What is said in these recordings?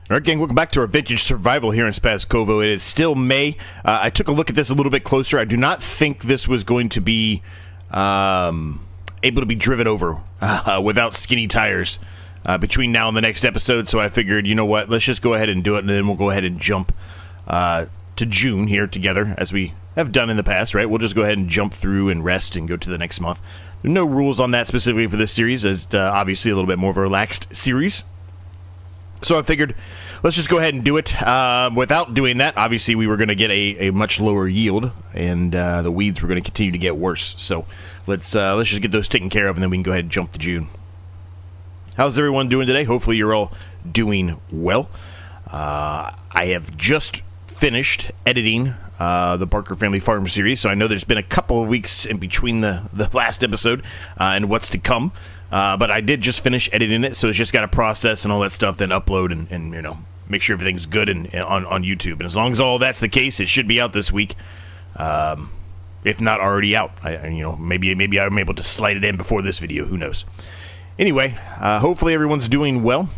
Alright gang, welcome back to our vintage survival here in Szpakowo. It is still May. I took a look at this a little bit closer. I do not think this was going to be able to be driven over without skinny tires between now and the next episode, so I figured, you know what, let's just go ahead and do it, and then we'll go ahead and jump to June here together, as we have done in the past, right? We'll just go ahead and jump through and rest and go to the next month. There are no rules on that specifically for this series, as obviously a little bit more of a relaxed series. So I figured, let's just go ahead and do it. Without doing that, obviously we were going to get a much lower yield, and the weeds were going to continue to get worse. So let's just get those taken care of, and then we can go ahead and jump to June. How's everyone doing today? Hopefully you're all doing well. I have just finished editing the Barker Family Farm series, so I know there's been a couple of weeks in between the last episode and what's to come. But I did just finish editing it, so it's just got to process and all that stuff, then upload and you know, make sure everything's good and on YouTube. And as long as all that's the case, it should be out this week, if not already out. You know, maybe I'm able to slide it in before this video. Who knows? Anyway, hopefully everyone's doing well.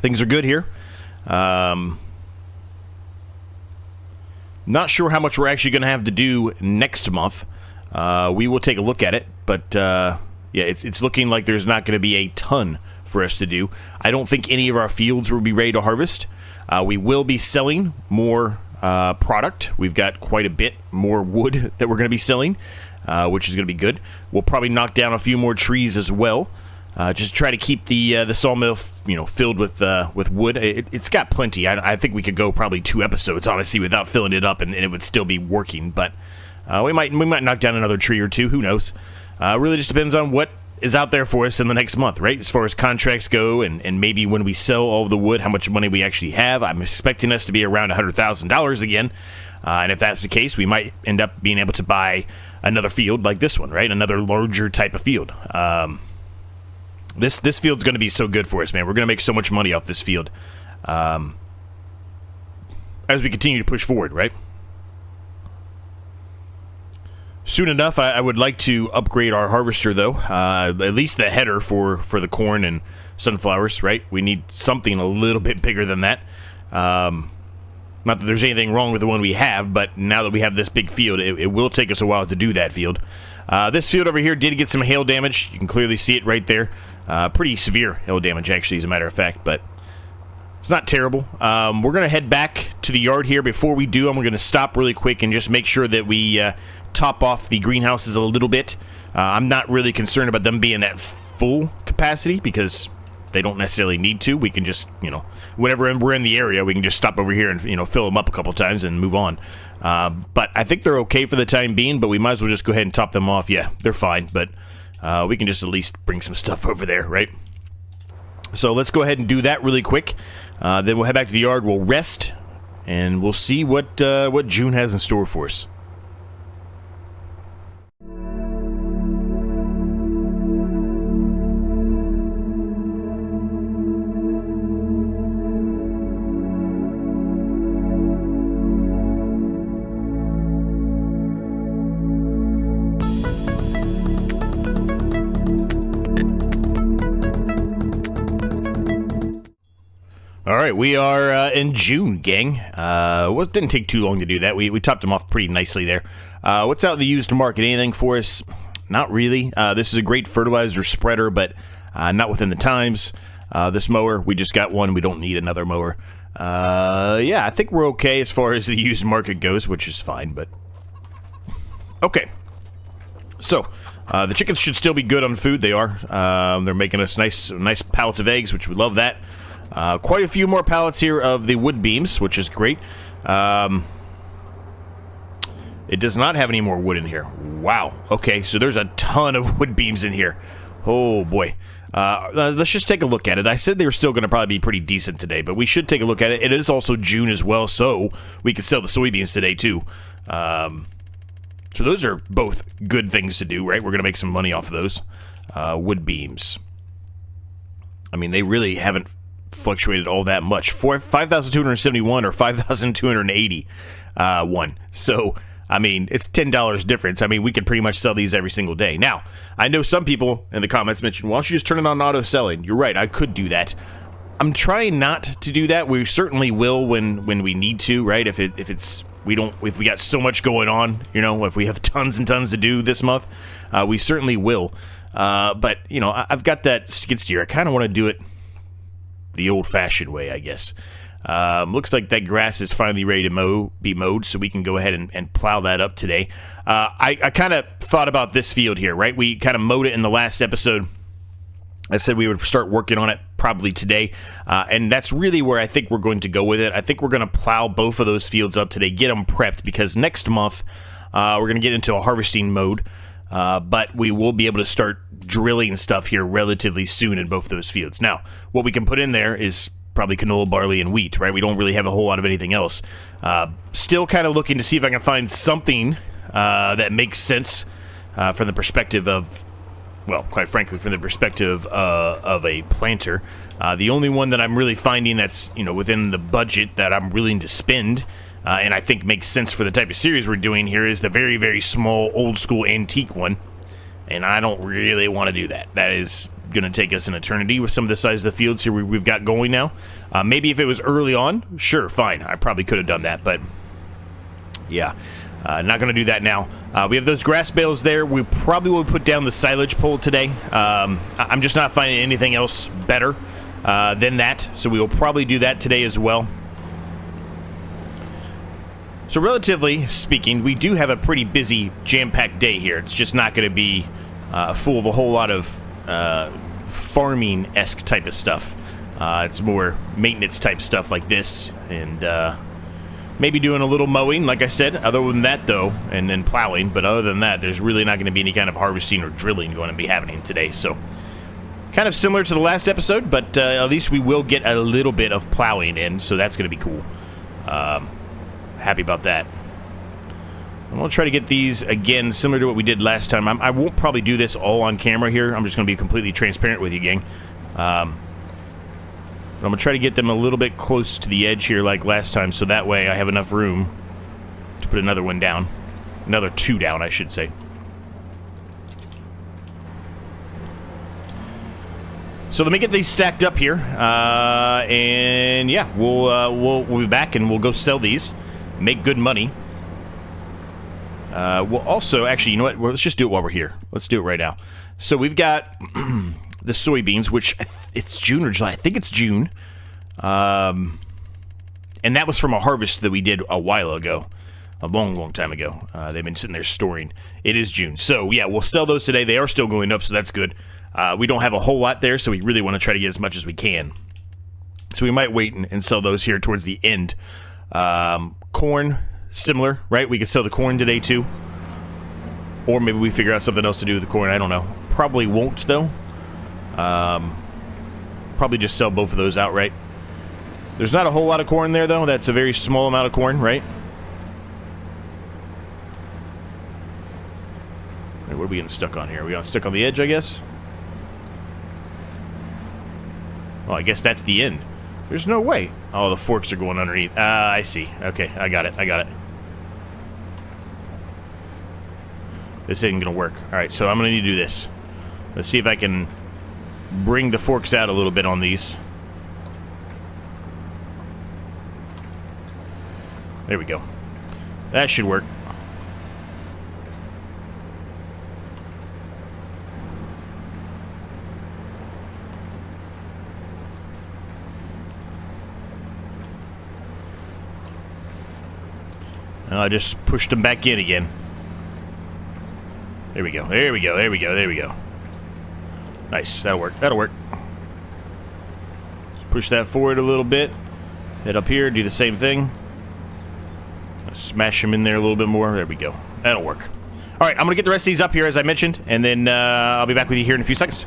Things are good here. Not sure how much we're actually going to have to do next month. We will take a look at it, but yeah, it's looking like there's not going to be a ton for us to do. I don't think any of our fields will be ready to harvest. We will be selling more product. We've got quite a bit more wood that we're going to be selling, which is going to be good. We'll probably knock down a few more trees as well, just try to keep the sawmill, you know, filled with wood. It's got plenty. I think we could go probably 2 episodes, honestly, without filling it up, and it would still be working, but we might knock down another tree or two. Who knows? Really just depends on what is out there for us in the next month, right? As far as contracts go, and maybe when we sell all of the wood, how much money we actually have. I'm expecting us to be around $100,000 again. And if that's the case, we might end up being able to buy another field like this one, right? Another larger type of field. This field's going to be so good for us, man. We're going to make so much money off this field as we continue to push forward, right? Soon enough, I would like to upgrade our harvester, though. At least the header for the corn and sunflowers, right? We need something a little bit bigger than that. Not that there's anything wrong with the one we have, but now that we have this big field, it will take us a while to do that field. This field over here did get some hail damage. You can clearly see it right there. Pretty severe hail damage, actually, as a matter of fact, but it's not terrible. We're going to head back to the yard here. Before we do, I'm going to stop really quick and just make sure that we top off the greenhouses a little bit. I'm not really concerned about them being at full capacity because they don't necessarily need to. We can just, you know, whenever we're in the area, we can just stop over here and, you know, fill them up a couple times and move on. But I think they're okay for the time being, but we might as well just go ahead and top them off. Yeah, they're fine, but we can just at least bring some stuff over there, right? So let's go ahead and do that really quick. Then we'll head back to the yard, we'll rest, and we'll see what June has in store for us. Alright, we are in June, gang. Well, it didn't take too long to do that. We topped them off pretty nicely there. What's out in the used market? Anything for us? Not really. This is a great fertilizer spreader, but not within the times. This mower, we just got one. We don't need another mower. Yeah, I think we're okay as far as the used market goes, which is fine, but... Okay. So, the chickens should still be good on food. They are. They're making us nice pallets of eggs, which we love that. Quite a few more pallets here of the wood beams, which is great. It does not have any more wood in here. Wow. Okay, so there's a ton of wood beams in here. Oh, boy. Let's just take a look at it. I said they were still going to probably be pretty decent today, but we should take a look at it. It is also June as well, so we could sell the soybeans today, too. So those are both good things to do, right? We're going to make some money off of those. Wood beams. I mean, they really haven't fluctuated all that much. 5,271 or 5,280 one. So, I mean, it's $10 difference. I mean, we could pretty much sell these every single day. Now, I know some people in the comments mentioned, well, why don't you just turn it on auto selling? You're right, I could do that. I'm trying not to do that. We certainly will when we need to, right? If we got so much going on, you know, if we have tons and tons to do this month, we certainly will. But you know, I've got that skid steer. I kind of want to do it the old-fashioned way, I guess. Looks like that grass is finally ready to be mowed, so we can go ahead and plow that up today. I kind of thought about this field here, right? We kind of mowed it in the last episode. I said we would start working on it probably today, and that's really where I think we're going to go with it. I think we're going to plow both of those fields up today, get them prepped, because next month we're going to get into a harvesting mode, but we will be able to start drilling stuff here relatively soon in both of those fields. Now, what we can put in there is probably canola, barley, and wheat, right? We don't really have a whole lot of anything else. Still kind of looking to see if I can find something that makes sense from the perspective of, well, quite frankly, from the perspective of a planter. The only one that I'm really finding that's, you know, within the budget that I'm willing to spend, and I think makes sense for the type of series we're doing here, is the very, very small, old-school antique one. And I don't really want to do that. That is going to take us an eternity with some of the size of the fields here we've got going now. Maybe if it was early on, sure, fine. I probably could have done that, but yeah, not going to do that now. We have those grass bales there. We probably will put down the silage pole today. I'm just not finding anything else better than that, so we will probably do that today as well. So relatively speaking, we do have a pretty busy, jam-packed day here. It's just not going to be full of a whole lot of farming-esque type of stuff. It's more maintenance-type stuff like this, and maybe doing a little mowing, like I said. Other than that, though, and then plowing. But other than that, there's really not going to be any kind of harvesting or drilling going to be happening today. So kind of similar to the last episode, but at least we will get a little bit of plowing in, so that's going to be cool. Happy about that. I'm going to try to get these, again, similar to what we did last time. I won't probably do this all on camera here. I'm just going to be completely transparent with you, gang. But I'm going to try to get them a little bit close to the edge here like last time, so that way I have enough room to put another one down. Another two down, I should say. So let me get these stacked up here, and yeah, we'll be back and we'll go sell these, make good money. We'll also, actually, you know what? Well, let's just do it while we're here. Let's do it right now. So we've got the soybeans, which it's June or July. I think it's June. And that was from a harvest that we did a while ago, a long, long time ago. They've been sitting there storing. It is June. So yeah, we'll sell those today. They are still going up, so that's good. We don't have a whole lot there, so we really want to try to get as much as we can. So we might wait and sell those here towards the end. Corn, similar, right? We could sell the corn today too. Or maybe we figure out something else to do with the corn. I don't know. Probably won't, though. Probably just sell both of those outright. There's not a whole lot of corn there, though. That's a very small amount of corn, right? Wait, what are we getting stuck on here? Are we getting stuck on the edge, I guess? Well, I guess that's the end. There's no way. Oh, the forks are going underneath. I see. Okay, I got it. I got it. This ain't gonna work. Alright, so I'm gonna need to do this. Let's see if I can bring the forks out a little bit on these. There we go. That should work. I just pushed them back in again. There we go. There we go. There we go. There we go. Nice. That'll work. That'll work. Just push that forward a little bit. Head up here. Do the same thing. Smash them in there a little bit more. There we go. That'll work. All right. I'm going to get the rest of these up here, as I mentioned, and then I'll be back with you here in a few seconds.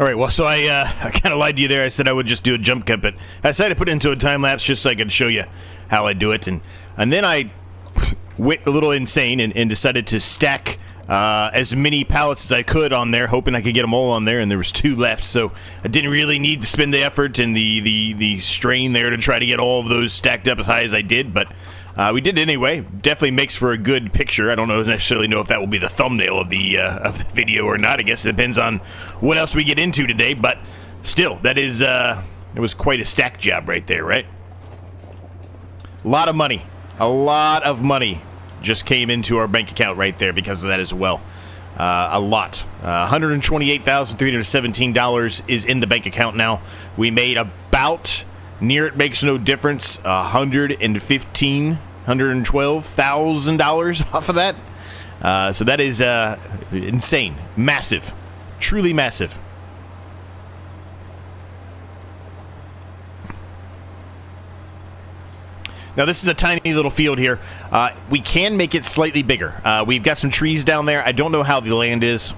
All right, well, so I kind of lied to you there. I said I would just do a jump cut, but I decided to put it into a time lapse just so I could show you how I do it. And then I went a little insane and decided to stack as many pallets as I could on there, hoping I could get them all on there, and there was 2 left, so I didn't really need to spend the effort and the strain there to try to get all of those stacked up as high as I did, but we did it anyway. Definitely makes for a good picture. I don't necessarily know if that will be the thumbnail of the video or not. I guess it depends on what else we get into today, but still, that is, it was quite a stack job right there, right? A lot of money just came into our bank account right there because of that as well. A lot. $128,317 is in the bank account now. We made about, near it makes no difference, $112,000 off of that. So that is insane. Massive. Truly massive. Now, this is a tiny little field here. We can make it slightly bigger. We've got some trees down there. I don't know how the land is.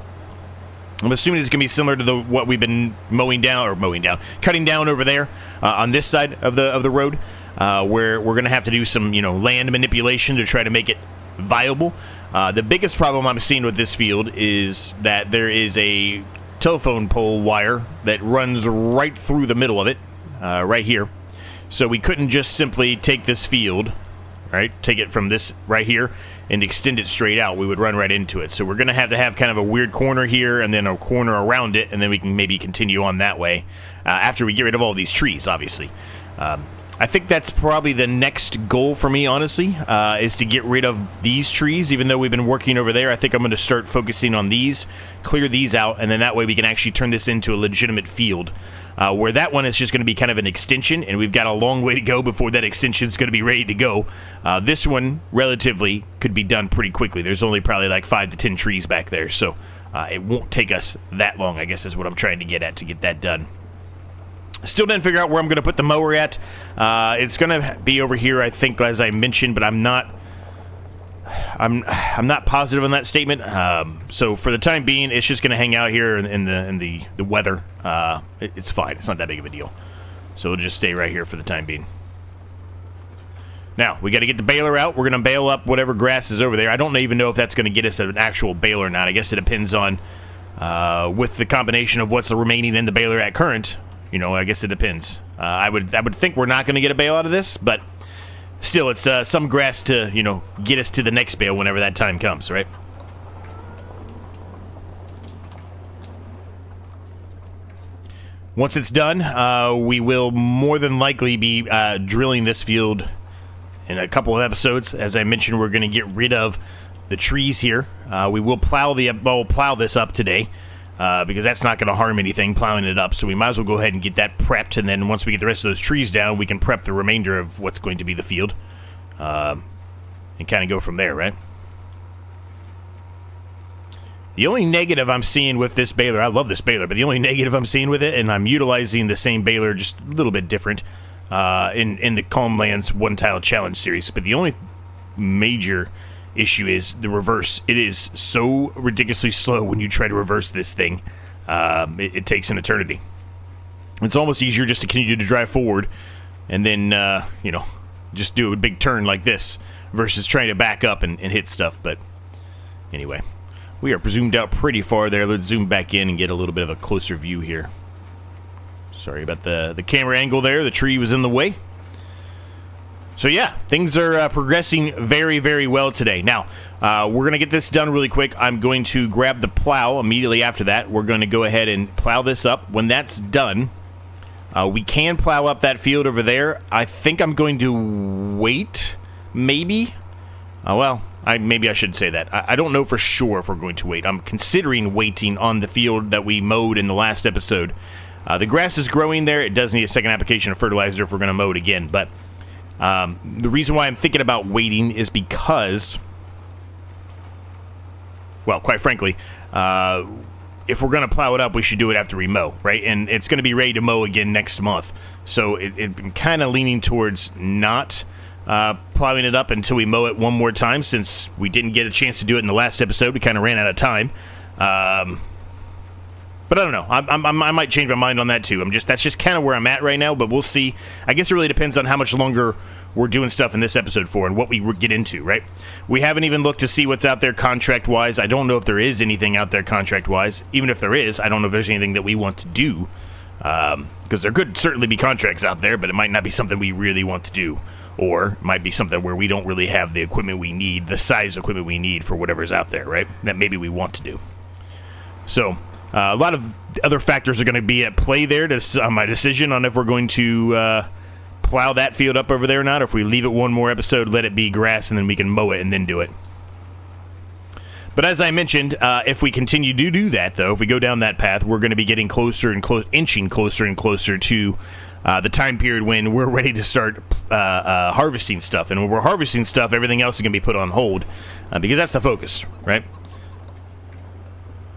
I'm assuming it's going to be similar to what we've been cutting down over there on this side of the road, where we're going to have to do some, land manipulation to try to make it viable. The biggest problem I'm seeing with this field is that there is a telephone pole wire that runs right through the middle of it, right here. So we couldn't just simply take this field, right, take it from this right here and extend it straight out. We would run right into it. So we're going to have kind of a weird corner here and then a corner around it, and then we can maybe continue on that way after we get rid of all these trees, obviously. I think that's probably the next goal for me, honestly, is to get rid of these trees. Even though we've been working over there, I think I'm going to start focusing on these, clear these out, and then that way we can actually turn this into a legitimate field. Where that one is just going to be kind of an extension, and we've got a long way to go before that extension is going to be ready to go. This one, relatively, could be done pretty quickly. There's only probably like 5 to 10 trees back there, so it won't take us that long, I guess is what I'm trying to get at to get that done. Still didn't figure out where I'm going to put the mower at. It's going to be over here, I think, as I mentioned, but I'm not positive on that statement. So for the time being, it's just going to hang out here in the weather. It's fine. It's not that big of a deal. So it'll just stay right here for the time being. Now, we got to get the baler out. We're going to bale up whatever grass is over there. I don't even know if that's going to get us an actual baler or not. I guess it depends on with the combination of what's remaining in the baler at current. I guess it depends. I would think we're not going to get a bale out of this, but still, it's some grass to, get us to the next bale whenever that time comes, right? Once it's done, we will more than likely be drilling this field in a couple of episodes. As I mentioned, we're going to get rid of the trees here. We will plow this up today. Because that's not going to harm anything, plowing it up. So we might as well go ahead and get that prepped, and then once we get the rest of those trees down, we can prep the remainder of what's going to be the field, and kind of go from there, right? The only negative I'm seeing with this baler, I love this baler, but the only negative I'm seeing with it, and I'm utilizing the same baler, just a little bit different, in the Calm Lands One Tile Challenge series, but the only major issue is the reverse. It is so ridiculously slow when you try to reverse this thing. It takes an eternity. It's almost easier just to continue to drive forward and then, just do a big turn like this versus trying to back up and hit stuff. But anyway, we are zoomed out pretty far there. Let's zoom back in and get a little bit of a closer view here. Sorry about the camera angle there. The tree was in the way. So yeah, things are progressing very, very well today. Now, we're going to get this done really quick. I'm going to grab the plow immediately after that. We're going to go ahead and plow this up. When that's done, we can plow up that field over there. I think I'm going to wait, maybe. Maybe I should say that. I don't know for sure if we're going to wait. I'm considering waiting on the field that we mowed in the last episode. The grass is growing there. It does need a second application of fertilizer if we're going to mow it again, but the reason why I'm thinking about waiting is because, well, quite frankly, if we're going to plow it up, we should do it after we mow, right? And it's going to be ready to mow again next month. So I'm kind of leaning towards not plowing it up until we mow it one more time, since we didn't get a chance to do it in the last episode. We kind of ran out of time. But But I don't know. I might change my mind on that too. That's just kind of where I'm at right now. But we'll see. I guess it really depends on how much longer we're doing stuff in this episode for and what we get into, right? We haven't even looked to see what's out there contract-wise. I don't know if there is anything out there contract-wise. Even if there is, I don't know if there's anything that we want to do. Because there could certainly be contracts out there, but it might not be something we really want to do. Or it might be something where we don't really have the equipment we need, the size equipment we need for whatever's out there, right? That maybe we want to do. So, a lot of other factors are going to be at play there on my decision on if we're going to plow that field up over there or not, or if we leave it one more episode, let it be grass, and then we can mow it and then do it. But as I mentioned, if we continue to do that, though, if we go down that path, we're going to be getting closer and inching closer and closer to the time period when we're ready to start harvesting stuff. And when we're harvesting stuff, everything else is going to be put on hold because that's the focus, right?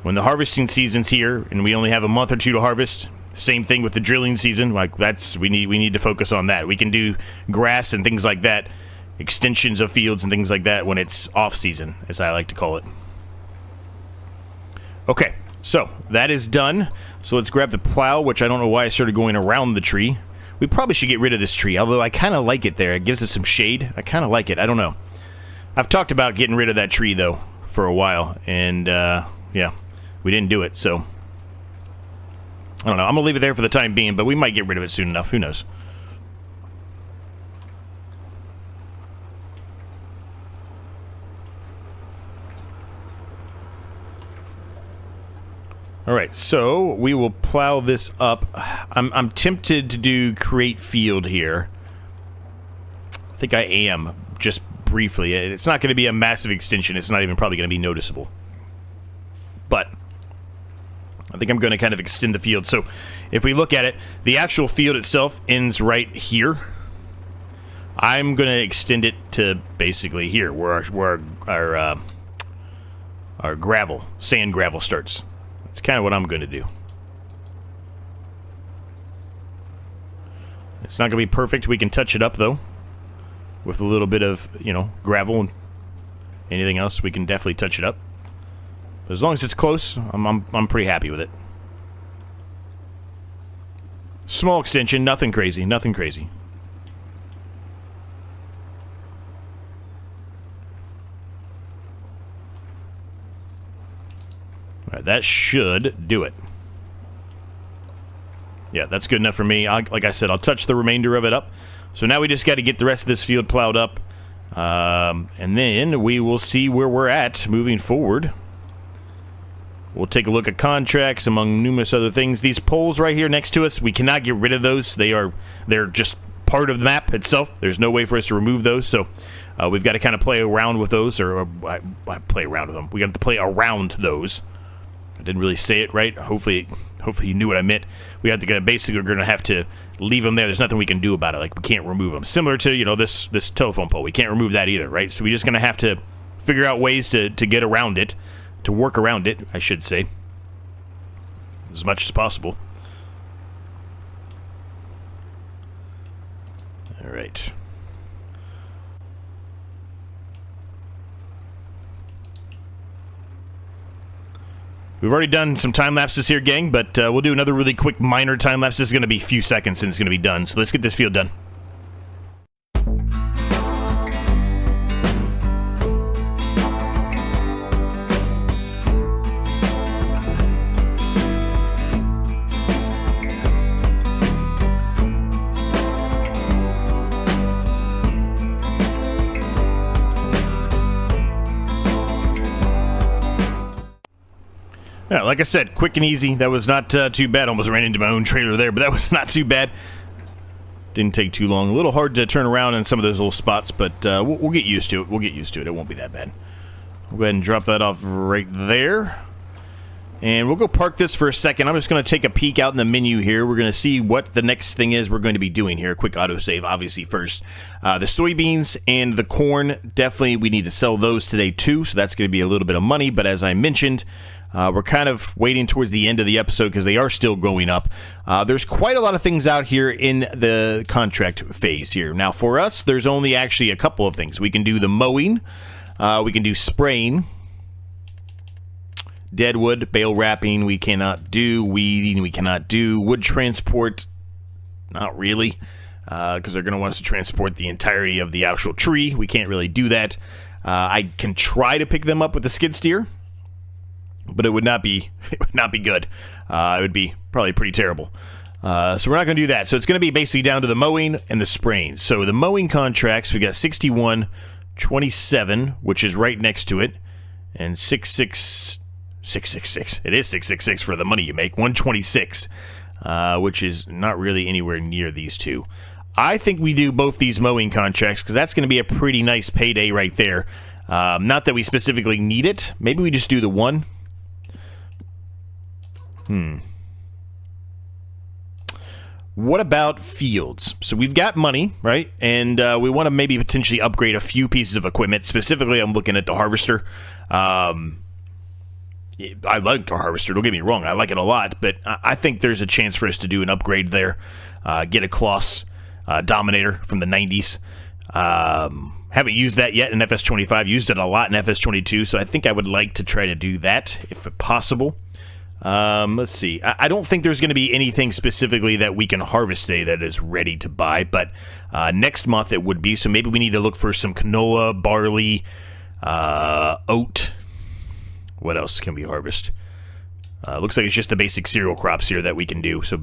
When the harvesting season's here and we only have a month or two to harvest, same thing with the drilling season. Like we need to focus on that. We can do grass and things like that, extensions of fields and things like that when it's off season, as I like to call it. Okay, so that is done. So let's grab the plow, which I don't know why I started going around the tree. We probably should get rid of this tree, although I kind of like it there. It gives us some shade. I kind of like it. I don't know. I've talked about getting rid of that tree, though, for a while. And, yeah, we didn't do it, so I don't know. I'm going to leave it there for the time being, but we might get rid of it soon enough. Who knows? Alright, so we will plow this up. I'm tempted to do create field here. I think I am, just briefly. It's not going to be a massive extension. It's not even probably going to be noticeable. But I think I'm going to kind of extend the field. So if we look at it, the actual field itself ends right here. I'm going to extend it to basically here, where our gravel, sand gravel starts. That's kind of what I'm going to do. It's not going to be perfect. We can touch it up, though, with a little bit of, gravel and anything else. We can definitely touch it up. But as long as it's close, I'm pretty happy with it. Small extension, nothing crazy, nothing crazy. Alright, that should do it. Yeah, that's good enough for me. Like I said, I'll touch the remainder of it up. So now we just got to get the rest of this field plowed up. And then we will see where we're at moving forward. We'll take a look at contracts among numerous other things. These poles right here next to us, we cannot get rid of those. They're just part of the map itself. There's no way for us to remove those. So we've got to kind of play around with those, or play around with them. We got to play around those. I didn't really say it right. Hopefully you knew what I meant. We have to basically, we're going to have to leave them there. There's nothing we can do about it. Like, we can't remove them. Similar to, this telephone pole. We can't remove that either, right? So we're just going to have to figure out ways to get around it, to work around it, I should say, as much as possible. All right. We've already done some time lapses here, gang, but we'll do another really quick minor time lapse. This is going to be a few seconds and it's going to be done. So let's get this field done. Yeah, like I said, quick and easy. That was not too bad. Almost ran into my own trailer there, but that was not too bad. Didn't take too long. A little hard to turn around in some of those little spots, but we'll get used to it. We'll get used to it. It won't be that bad. We'll go ahead and drop that off right there. And we'll go park this for a second. I'm just going to take a peek out in the menu here. We're going to see what the next thing is we're going to be doing here. Quick autosave, obviously, first. The soybeans and the corn, definitely we need to sell those today, too. So that's going to be a little bit of money. But as I mentioned, we're kind of waiting towards the end of the episode because they are still going up. There's quite a lot of things out here in the contract phase here. Now, for us, there's only actually a couple of things. We can do the mowing. We can do spraying. Dead wood, bale wrapping, we cannot do. Weeding, we cannot do. Wood transport, not really, because they're going to want us to transport the entirety of the actual tree. We can't really do that. I can try to pick them up with the skid steer, but it would not be good. It would be probably pretty terrible. So we're not going to do that. So it's going to be basically down to the mowing and the spraying. So the mowing contracts, we got 6127, which is right next to it, and 666. It is 666 for the money you make. 126, which is not really anywhere near these two. I think we do both these mowing contracts because that's going to be a pretty nice payday right there. Not that we specifically need it. Maybe we just do the one. What about fields? So we've got money, right? And we want to maybe potentially upgrade a few pieces of equipment. Specifically, I'm looking at the harvester. I like the harvester, don't get me wrong, I like it a lot, but I think there's a chance for us to do an upgrade there. Get a Kloss Dominator from the 90s. Haven't used that yet in FS25, used it a lot in FS22, so I think I would like to try to do that, if possible. Let's see, I don't think there's going to be anything specifically that we can harvest today that is ready to buy, but next month it would be, so maybe we need to look for some canola, barley, oat. What else can we harvest? Looks like it's just the basic cereal crops here that we can do. So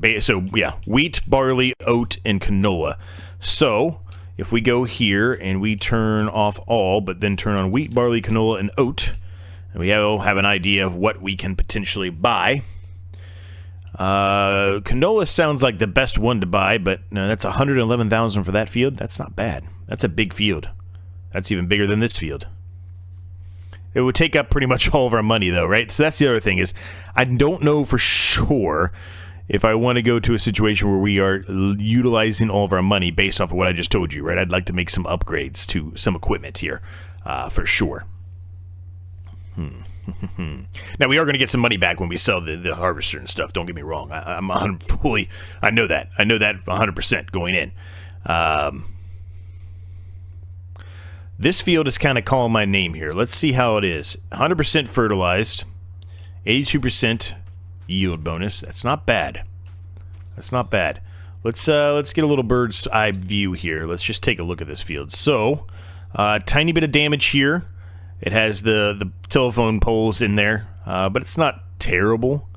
yeah, wheat, barley, oat, and canola. So if we go here and we turn off all, but then turn on wheat, barley, canola, and oat, and we all have an idea of what we can potentially buy. Canola sounds like the best one to buy, but no, that's 111,000 for that field. That's not bad. That's a big field. That's even bigger than this field. It would take up pretty much all of our money, though, right? So that's the other thing is, I don't know for sure if I want to go to a situation where we are utilizing all of our money based off of what I just told you, right? I'd like to make some upgrades to some equipment here, for sure. Now, we are going to get some money back when we sell the harvester and stuff. Don't get me wrong. I'm fully... I know that 100% going in. This field is kind of calling my name here. Let's see how it is. 100% fertilized, 82% yield bonus. That's not bad. That's not bad. Let's get a little bird's eye view here. Let's just take a look at this field. So, tiny bit of damage here. It has the telephone poles in there, but it's not terrible.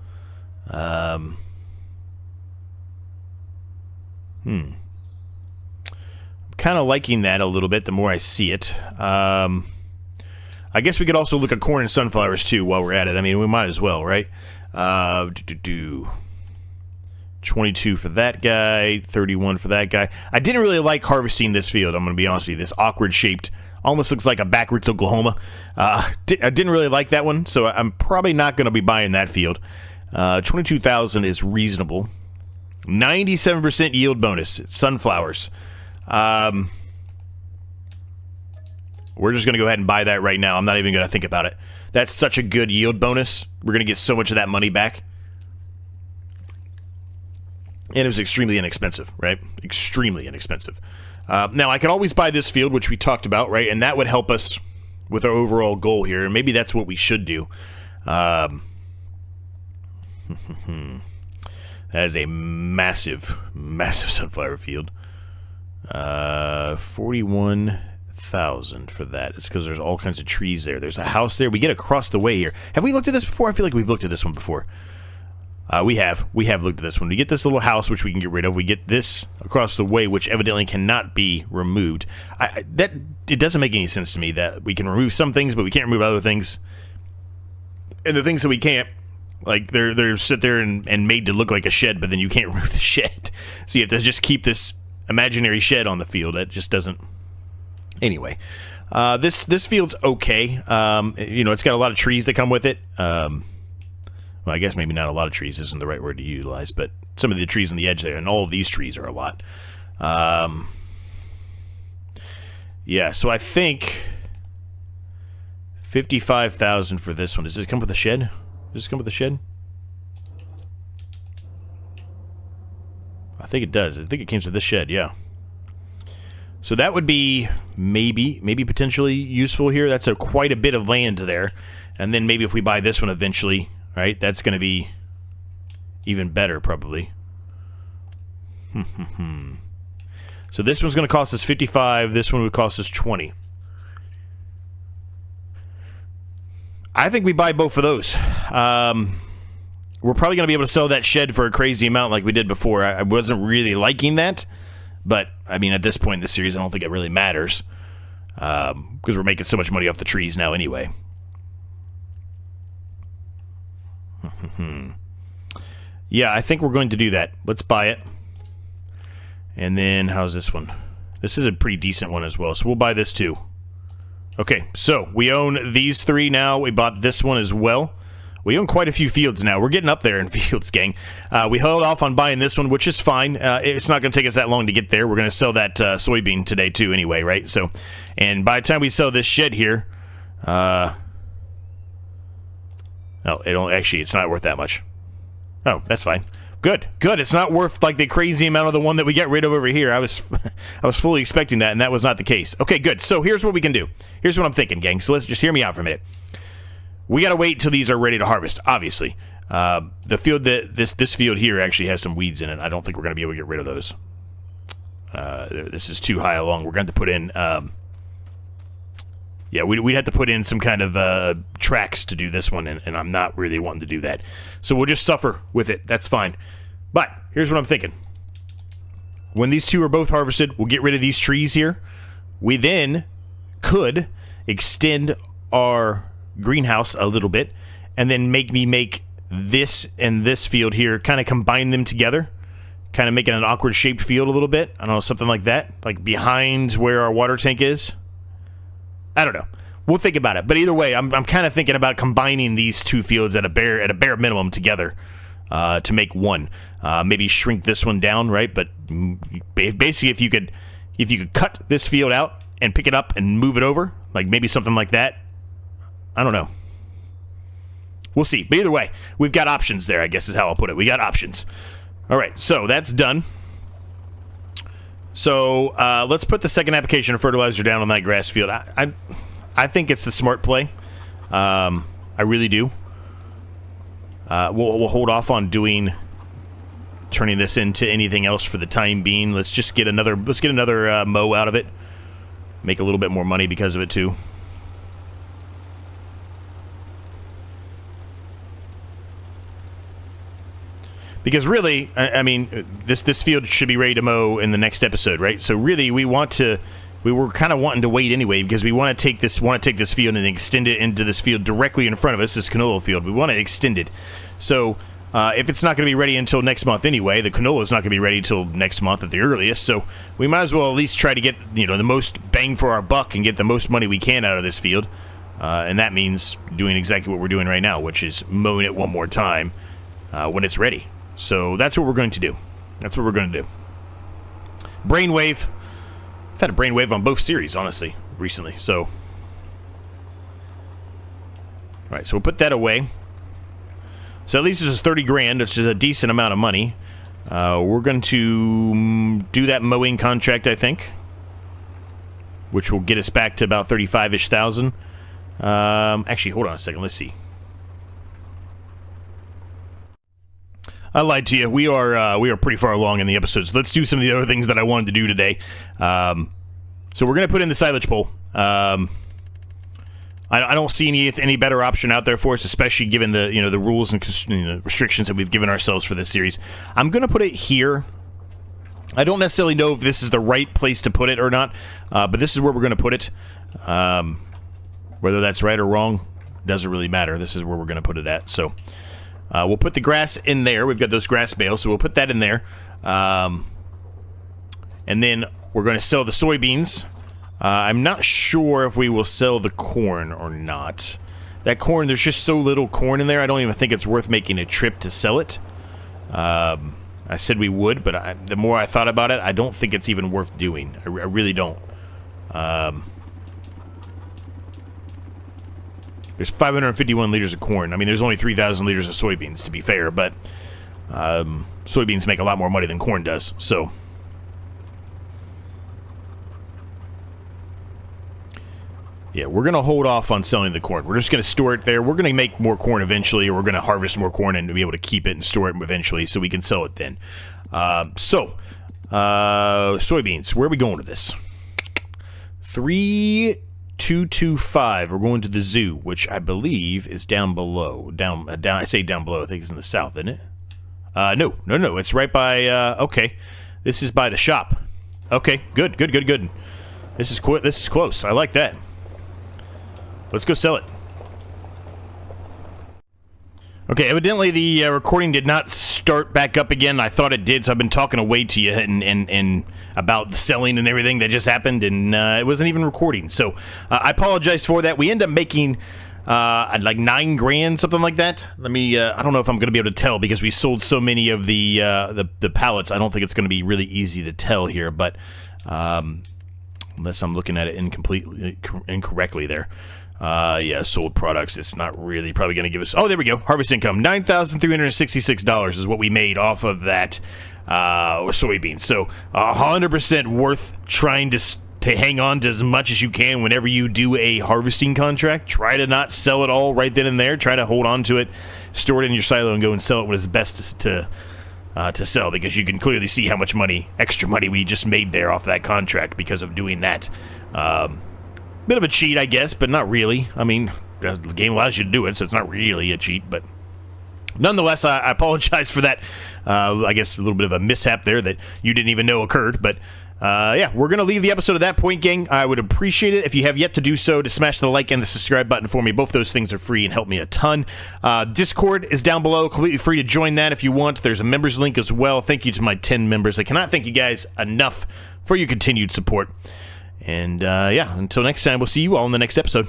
Kind of liking that a little bit the more I see it. I guess we could also look at corn and sunflowers too while we're at it. I mean, we might as well, right? 22 for that guy, 31 for that guy. I didn't really like harvesting this field, I'm going to be honest with you. This awkward shaped, almost looks like a backwards Oklahoma. I didn't really like that one, so I'm probably not going to be buying that field. 22,000 is reasonable. 97% yield bonus. It's sunflowers. We're just going to go ahead and buy that right now. I'm not even going to think about it. That's such a good yield bonus. We're going to get so much of that money back. And it was extremely inexpensive, right? Extremely inexpensive. Now, I could always buy this field, which we talked about, right? And that would help us with our overall goal here. And maybe that's what we should do. That is a massive, massive sunflower field. 41,000 for that. It's because there's all kinds of trees there. There's a house there. We get across the way here. Have we looked at this before? I feel like we've looked at this one before. We have looked at this one. We get this little house, which we can get rid of. We get this across the way, which evidently cannot be removed. It doesn't make any sense to me that we can remove some things, but we can't remove other things. And the things that we can't, like, they're sit there and made to look like a shed, but then you can't remove the shed. So you have to just keep this imaginary shed on the field. That just doesn't... Anyway, this field's okay. You know, it's got a lot of trees that come with it. Well, I guess maybe not a lot of trees isn't the right word to utilize, but some of the trees on the edge there, and all of these trees are a lot. Yeah, so I think 55,000 for this one. Does it come with a shed? Does it come with a shed? I think it does. I think it came with this shed, yeah. So that would be maybe potentially useful here. That's quite a bit of land there. And then maybe if we buy this one eventually, right, that's going to be even better, probably. So this one's going to cost us 55. This one would cost us 20. I think we buy both of those. We're probably going to be able to sell that shed for a crazy amount like we did before. I wasn't really liking that. But, I mean, at this point in the series, I don't think it really matters. Because we're making so much money off the trees now anyway. Yeah, I think we're going to do that. Let's buy it. And then, how's this one? This is a pretty decent one as well, so we'll buy this too. Okay, so we own these 3 now. We bought this one as well. We own quite a few fields now. We're getting up there in fields, gang. We held off on buying this one, which is fine. It's not going to take us that long to get there. We're going to sell that soybean today too anyway, right? So, and by the time we sell this shed here, no, it's not worth that much. Oh, that's fine. Good. It's not worth like the crazy amount of the one that we get rid of over here. I was fully expecting that, and that was not the case. Okay, good. So here's what we can do. Here's what I'm thinking, gang. So let's just hear me out for a minute. We got to wait till these are ready to harvest, obviously. The field that this field here actually has some weeds in it. I don't think we're going to be able to get rid of those. This is too high along. We're going to have to put in... yeah, we'd have to put in some kind of tracks to do this one, and I'm not really wanting to do that. So we'll just suffer with it. That's fine. But here's what I'm thinking. When these 2 are both harvested, we'll get rid of these trees here. We then could extend our greenhouse a little bit, and then make this and this field here, kind of combine them together, kind of making an awkward shaped field a little bit. I don't know, something like that, like behind where our water tank is. I don't know. We'll think about it. But either way, I'm kind of thinking about combining these 2 fields at a bare minimum together to make one. Maybe shrink this one down, right? But basically, if you could cut this field out and pick it up and move it over, like maybe something like that. I don't know. We'll see. But either way, we've got options there, I guess is how I'll put it. We got options. All right, so that's done. So let's put the second application of fertilizer down on that grass field. I think it's the smart play. I really do. We'll hold off on turning this into anything else for the time being. Let's just get another mow out of it. Make a little bit more money because of it too. Because really, I mean, this field should be ready to mow in the next episode, right? So really, we were kind of wanting to wait anyway because we want to take this field and extend it into this field directly in front of us, this canola field. We want to extend it. So if it's not going to be ready until next month anyway, the canola is not going to be ready until next month at the earliest. So we might as well at least try to get the most bang for our buck and get the most money we can out of this field. And that means doing exactly what we're doing right now, which is mowing it one more time when it's ready. So that's what we're going to do. Brainwave. I've had a brainwave on both series, honestly, recently. So, all right, so we'll put that away. So at least this is 30 grand, which is a decent amount of money. We're going to do that mowing contract, I think, which will get us back to about 35-ish thousand. Actually, hold on a second. Let's see. I lied to you. We are pretty far along in the episodes. Let's do some of the other things that I wanted to do today. So we're going to put in the silage pole. I don't see any better option out there for us, especially given the the rules and restrictions that we've given ourselves for this series. I'm going to put it here. I don't necessarily know if this is the right place to put it or not, but this is where we're going to put it. Whether that's right or wrong doesn't really matter. This is where we're going to put it at. So. We'll put the grass in there. We've got those grass bales, so we'll put that in there. And then we're going to sell the soybeans. I'm not sure if we will sell the corn or not. That corn, there's just so little corn in there, I don't even think it's worth making a trip to sell it. I said we would, but the more I thought about it, I don't think it's even worth doing. I really don't. There's 551 liters of corn. I mean, there's only 3,000 liters of soybeans, to be fair, but soybeans make a lot more money than corn does, so. Yeah, we're going to hold off on selling the corn. We're just going to store it there. We're going to make more corn eventually, or we're going to harvest more corn and be able to keep it and store it eventually so we can sell it then. Soybeans, where are we going to this? 3225. We're going to the zoo, which I believe is down below. I say down below. I think it's in the south, isn't it? No. It's right by, okay. This is by the shop. Okay, good. This is close. I like that. Let's go sell it. Okay, evidently the recording did not start back up again. I thought it did, so I've been talking away to you and about the selling and everything that just happened, and it wasn't even recording. So I apologize for that. We end up making like $9 grand, something like that. Let me. I don't know if I'm going to be able to tell because we sold so many of the pallets. I don't think it's going to be really easy to tell here, but unless I'm looking at it incorrectly there. Yeah, sold products. It's not really probably going to give us... Oh, there we go. Harvest income. $9,366 is what we made off of that soybeans. So 100% worth trying to hang on to as much as you can whenever you do a harvesting contract. Try to not sell it all right then and there. Try to hold on to it, store it in your silo, and go and sell it when it's best to sell, because you can clearly see how much extra money we just made there off that contract because of doing that. Bit of a cheat, I guess, but not really. I mean, the game allows you to do it, so it's not really a cheat, but nonetheless, I apologize for that. I guess a little bit of a mishap there that you didn't even know occurred, but yeah, we're going to leave the episode at that point, gang. I would appreciate it if you have yet to do so to smash the like and the subscribe button for me. Both those things are free and help me a ton. Discord is down below, completely free to join that if you want. There's a members link as well. Thank you to my 10 members. I cannot thank you guys enough for your continued support. And yeah, until next time, we'll see you all in the next episode.